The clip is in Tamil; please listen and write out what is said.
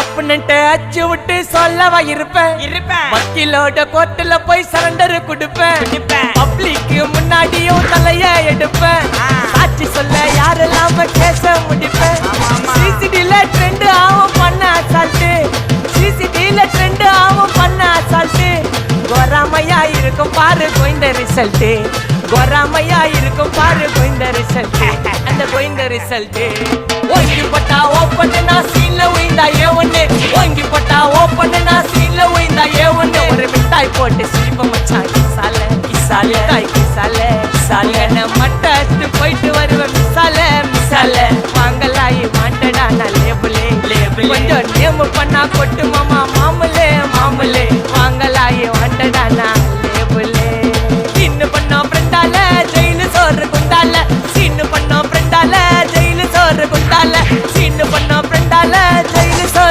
அப்பன்ட்டு அச்சு விட்டு சொல்லவா இருப்பேன் வக்கீலோட கோர்ட்டுல போய் சரண்டர் கொடுப்பேன் பப்ளிக்கு முன்னாடியும் தலைய எடுப்பேன் சாட்சி சொல்ல யாரெல்லாம் கேச முடிப்பேன் சிசிடில ட்ரெண்ட் ஆகும் பண்ண அசால்ட்டு சிசிடில ட்ரெண்ட் ஆகும் பண்ண அசால்ட்டு கோராமையா இருக்கும் பாரு கோயிந்த ரிசல்ட் கோராமையா இருக்கும் பாரு கோயிந்த ரிசல்ட் அந்த கோயிந்த ரிசல்ட் ஓங்கி பட்டா ஓப்பன் நான் சீன்ல உயிந்தா ஏவன்னு ஓங்கி பட்டா ஓப்பன் நான் சீன்ல உயிந்தா ஏவன்னு ஒரு மிட்டாய் போட்டு சிரிப்ப மச்சான் கிசால கிசால தாய் கிசால கிசால மட்டத்து போயிட்டு வருவேன் மிசால மிசால வாங்கலாயி மாட்டடா நான் லேபிளே லேபிள் கொஞ்சம் நேம் பண்ணா கொட்டு மாமா மாமலே மாமலே வாங்கலாயி மாட்டடா நான்